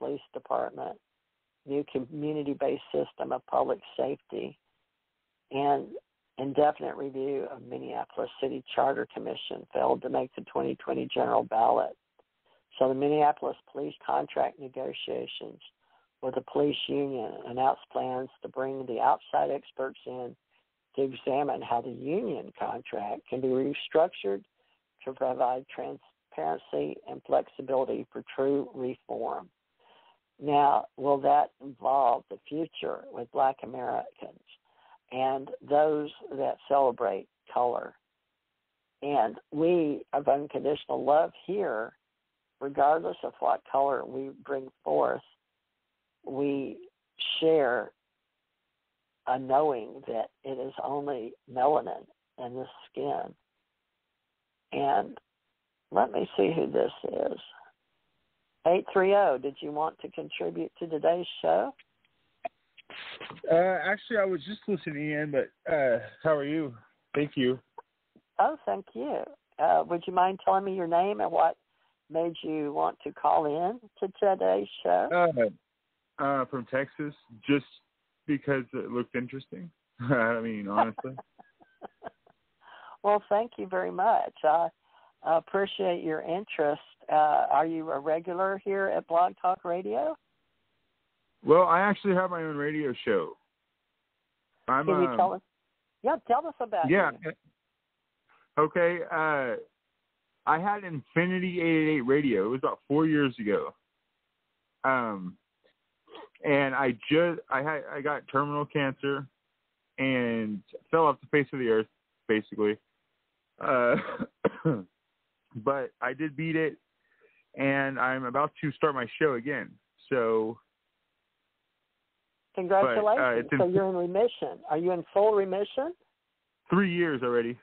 Police Department, new community-based system of public safety, and indefinite review of Minneapolis City Charter Commission failed to make the 2020 general ballot. So the Minneapolis police contract negotiations with the police union announced plans to bring the outside experts in to examine how the union contract can be restructured to provide transparency and flexibility for true reform. Now, will that involve the future with Black Americans and those that celebrate color? And we of unconditional love here, regardless of what color we bring forth, we share a knowing that it is only melanin in the skin. And let me see who this is. 830, did you want to contribute to today's show? Actually, I was just listening in, but how are you? Thank you. Oh, thank you. Would you mind telling me your name and what made you want to call in to today's show? From Texas, just because it looked interesting. I mean, honestly. Well, thank you very much. I appreciate your interest. Are you a regular here at Blog Talk Radio? Well, I actually have my own radio show. Can you tell us? Yeah, tell us about it. Yeah. Okay. I had Infinity 888 Radio. It was about 4 years ago. And I got terminal cancer and fell off the face of the earth, basically. But I did beat it, and I'm about to start my show again. So, congratulations! So you're in remission. Are you in full remission? 3 years already.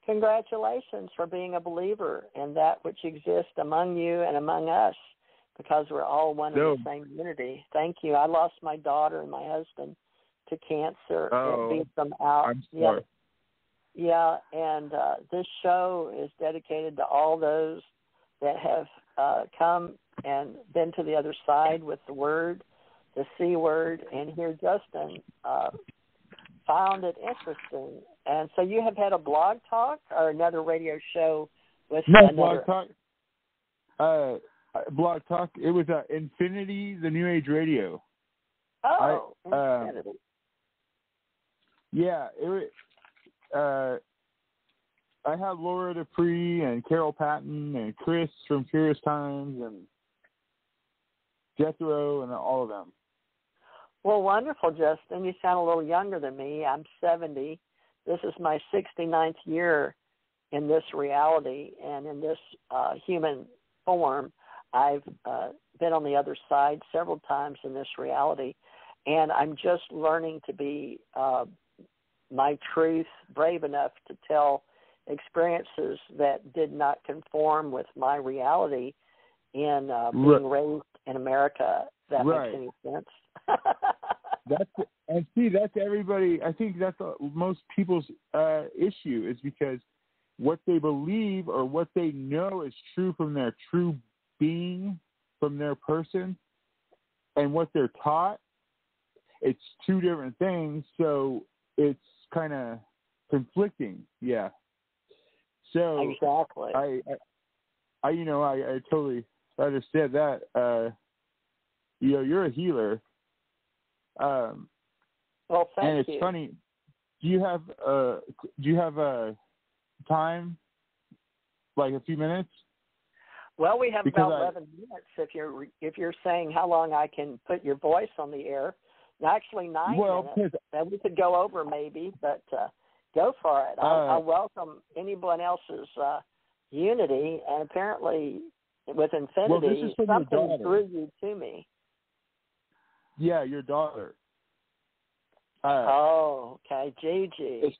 Congratulations for being a believer in that which exists among you and among us, because we're all one in the same unity. Thank you. I lost my daughter and my husband to cancer. Oh, it beat them out. I'm sorry. Yeah, and this show is dedicated to all those that have come and been to the other side with the word, the C word, and here Justin found it interesting. And so you have had a blog talk or another radio show with another... Blog talk. Blog talk. It was Infinity, the New Age Radio. Oh, Infinity. Yeah, I had Laura Dupree and Carol Patton and Chris from Curious Times and Jethro and all of them. Well, wonderful, Justin. You sound a little younger than me. I'm 70. This is my 69th year in this reality and in this human form. I've been on the other side several times in this reality, and I'm just learning to be my truth, brave enough to tell experiences that did not conform with my reality in being raised in America. That makes any sense? That's everybody. I think that's most people's issue, is because what they believe or what they know is true from their true being, from their person, and what they're taught, it's two different things. So it's kind of conflicting. Yeah. So exactly. I totally understand that. You're a healer. Well, thank you. And it's funny. Do you have time? Like a few minutes? Well, we have about 11 minutes. If you're saying how long I can put your voice on the air, actually 9 minutes. That we could go over maybe, but go for it. I welcome anyone else's unity, and apparently with Infinity, something drew you to me. Yeah, your daughter. Okay, Gigi. It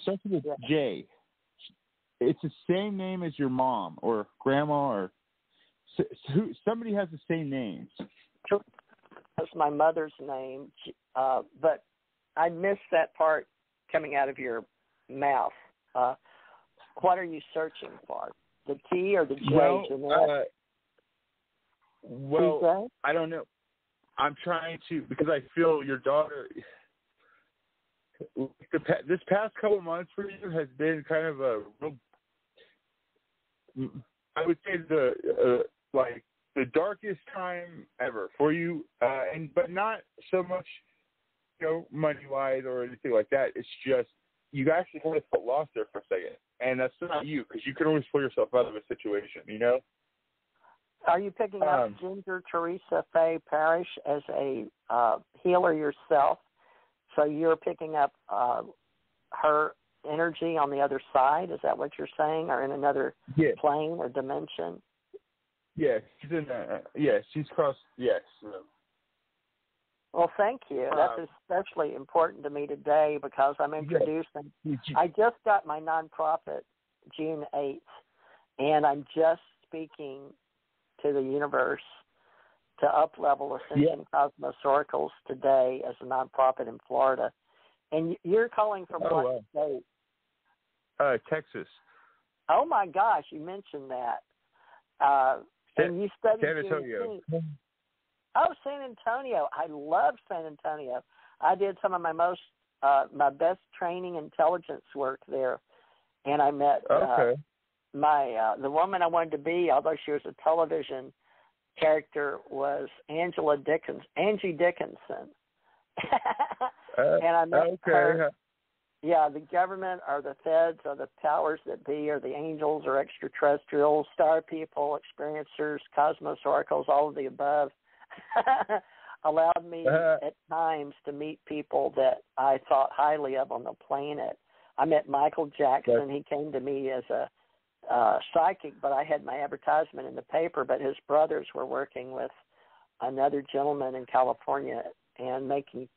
starts with J. It's the same name as your mom or grandma, or somebody has the same names. That's my mother's name, but I missed that part coming out of your mouth. What are you searching for? The T or the J? Well, I don't know. I'm trying to, because I feel your daughter, this past couple months for you has been kind of a real, I would say the darkest time ever for you, but not so much, money-wise or anything like that. It's just you actually kind of felt lost there for a second, and that's not you, because you can always pull yourself out of a situation, Are you picking up Ginger Teresa Faye Parrish as a healer yourself? So you're picking up her energy on the other side? Is that what you're saying, or in another plane or dimension? Yes, she's in. She's crossed. Yes. Well, thank you. That's especially important to me today because I'm introducing. I just got my nonprofit June 8th, and I'm just speaking to the universe to up-level Ascension Cosmos Oracles today as a nonprofit in Florida. And you're calling from what state? Texas. Oh, my gosh, you mentioned that. And you studied San Antonio. Oh, San Antonio. I love San Antonio. I did some of my best training intelligence work there. And I met the woman I wanted to be, although she was a television character, was Angie Dickinson. And I met her. Yeah, the government or the feds or the powers that be or the angels or extraterrestrials, Starpeople, experiencers, Cosmos Oracles, all of the above, allowed me at times to meet people that I thought highly of on the planet. I met Michael Jackson. He came to me as a psychic, but I had my advertisement in the paper, but his brothers were working with another gentleman in California and making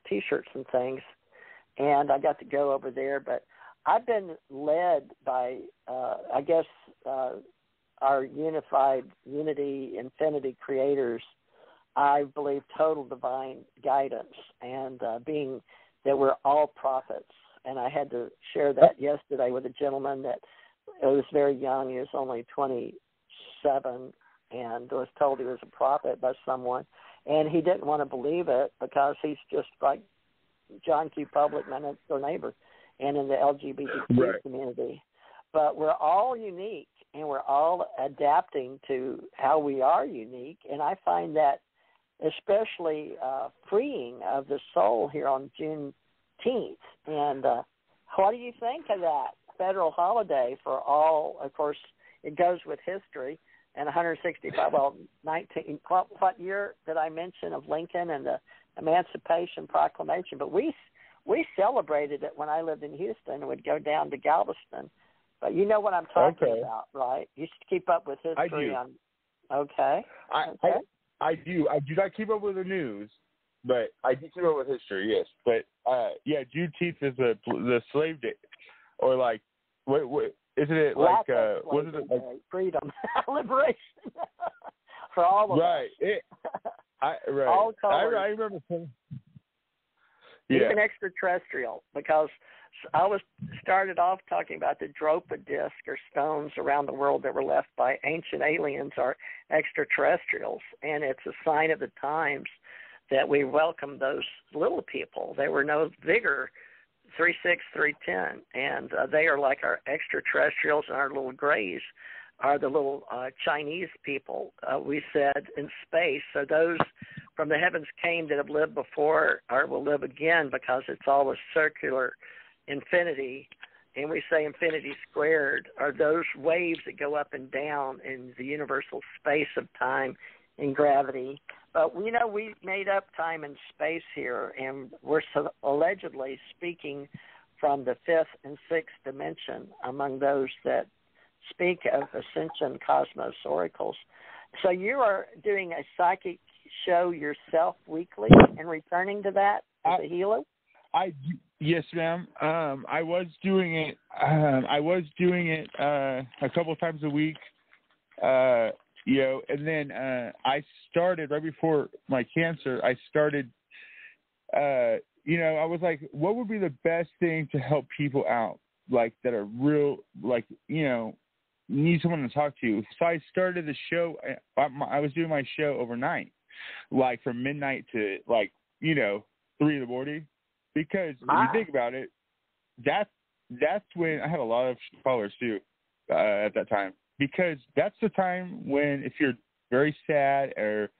T-shirts and things. And I got to go over there, but I've been led by, our unified unity, infinity creators, I believe, total divine guidance and being that we're all prophets. And I had to share that yesterday with a gentleman that was very young. He was only 27 and was told he was a prophet by someone. And he didn't want to believe it because he's just like John Q. Public, my next door neighbor, and in the LGBTQ community. But we're all unique, and we're all adapting to how we are unique. And I find that especially freeing of the soul here on Juneteenth. And what do you think of that federal holiday for all? Of course, it goes with history. And 165, what year did I mention of Lincoln and the Emancipation Proclamation? But we celebrated it when I lived in Houston and would go down to Galveston. But you know what I'm talking about, right? You should keep up with history. I do. I do. I do not keep up with the news, but I do keep up with history, yes. But, Juneteenth is the slave day. Or like, what isn't it like, wasn't it like freedom, liberation for all of us. All colors. I remember. Even extraterrestrial, because I started off talking about the Dropa disc or stones around the world that were left by ancient aliens or extraterrestrials, and it's a sign of the times that we welcome those little people. They were no bigger, 3'6", 3'10", and they are like our extraterrestrials, and our little grays are the little Chinese people, we said, in space. So those from the heavens came that have lived before or will live again, because it's all a circular infinity. And we say infinity squared are those waves that go up and down in the universal space of time and gravity. But, we made up time and space here, and we're allegedly speaking from the fifth and sixth dimension among those that speak of Ascension Cosmos Oracles. So you are doing a psychic show yourself weekly and returning to that as a healer? Yes, ma'am. I was doing it. A couple of times a week. And then I started right before my cancer. I started. I was like, what would be the best thing to help people out, like that are real, like need someone to talk to. So I started the show. I was doing my show overnight, like from midnight to 3 in the morning, because if you think about it, that's when I had a lot of followers too at that time, because that's the time when if you're very sad or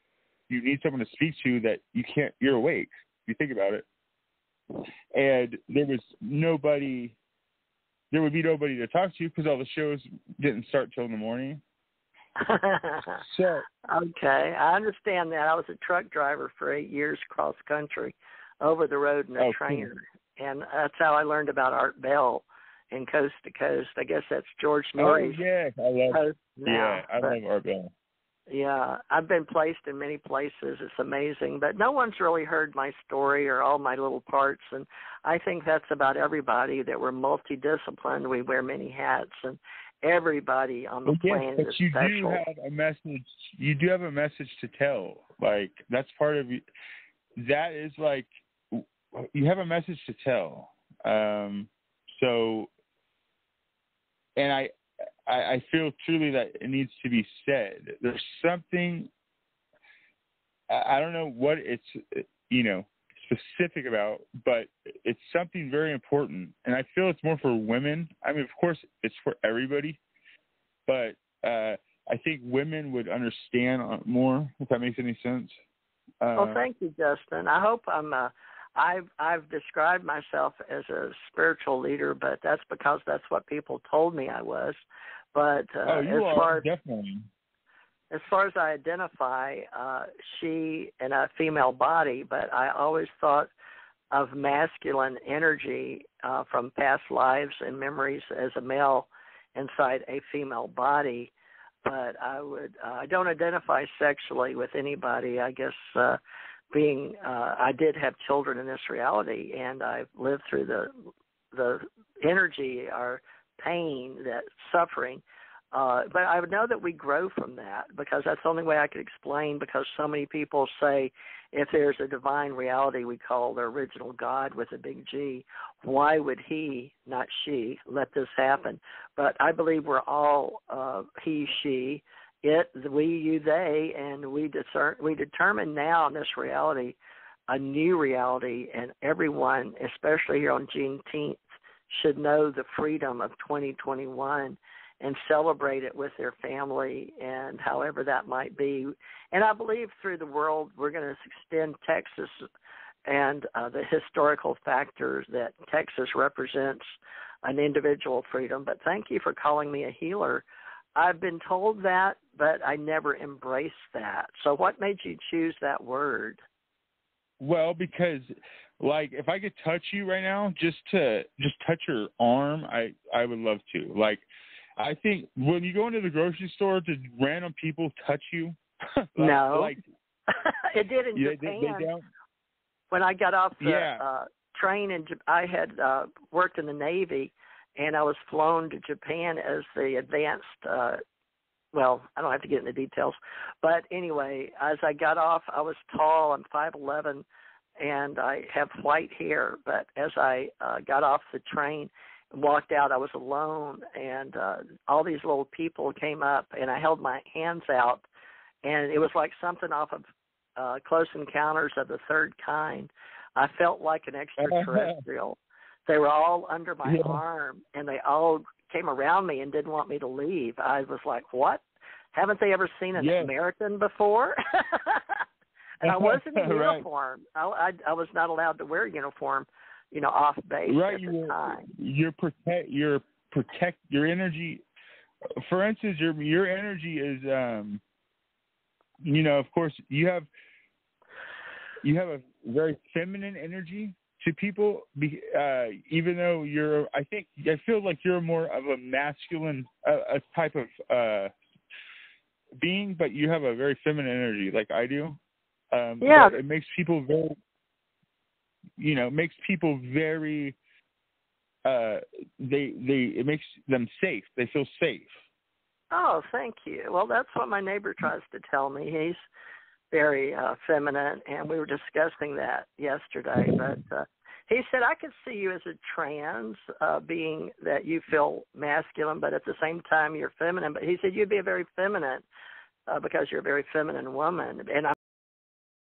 you need someone to speak to that you're awake. If you think about it, and there would be nobody to talk to because all the shows didn't start till in the morning. So okay, I understand that. I was a truck driver for 8 years cross country, over the road in a trainer, and that's how I learned about Art Bell and Coast to Coast. I guess that's George Norrie's. Oh yeah, I love Art Bell. Yeah, I've been placed in many places. It's amazing, but no one's really heard my story or all my little parts, and I think that's about everybody, that we're multidisciplined. We wear many hats, and everybody on the planet is special. But you do have a message. You do have a message to tell. Like, that's part of you. That is like, you have a message to tell. So, and I feel truly that it needs to be said. There's something, I don't know what it's, specific about, but it's something very important. And I feel it's more for women. I mean, of course, it's for everybody, but I think women would understand more, if that makes any sense. Well, thank you, Justin. I hope I've described myself as a spiritual leader, but that's because that's what people told me I was. But definitely. As far as I identify, she in a female body, but I always thought of masculine energy from past lives and memories as a male inside a female body. But I don't identify sexually with anybody. I guess I did have children in this reality, and I've lived through the energy or pain, that suffering. But I would know that we grow from that, because that's the only way I could explain, because so many people say if there's a divine reality we call the original God with a big G, why would he, not she, let this happen? But I believe we're all he, she, it, we, you, they, and we determine now in this reality a new reality, and everyone, especially here on Juneteenth, should know the freedom of 2021 and celebrate it with their family, and however that might be. And I believe through the world we're going to extend Texas and the historical factors that Texas represents an individual freedom. But thank you for calling me a healer. I've been told that, but I never embraced that. So what made you choose that word? Well, because like if I could touch you right now, just touch your arm, I would love to. Like, I think when you go into the grocery store, do random people touch you? No. Like, it did in Japan. They don't? When I got off the train, I had worked in the Navy, and I was flown to Japan as the advanced, well, I don't have to get into details. But anyway, as I got off, I was tall. I'm 5'11", and I have white hair. But as I got off the train, walked out, I was alone, and all these little people came up, and I held my hands out, and it was like something off of Close Encounters of the Third Kind. I felt like an extraterrestrial. They were all under my arm, and they all came around me and didn't want me to leave. I was like, what? Haven't they ever seen an American before? And I was in a uniform. I was not allowed to wear a uniform, off base at the time. Your energy. For instance, your energy is, of course, you have a very feminine energy to people. Even though I feel like you're more of a masculine a type of being, but you have a very feminine energy, like I do. It makes people very. Makes people very, it makes them safe. They feel safe. Oh, thank you. Well, that's what my neighbor tries to tell me. He's very feminine, and we were discussing that yesterday. But He said, I could see you as a trans, being that you feel masculine, but at the same time you're feminine. But he said you'd be a very feminine because you're a very feminine woman. And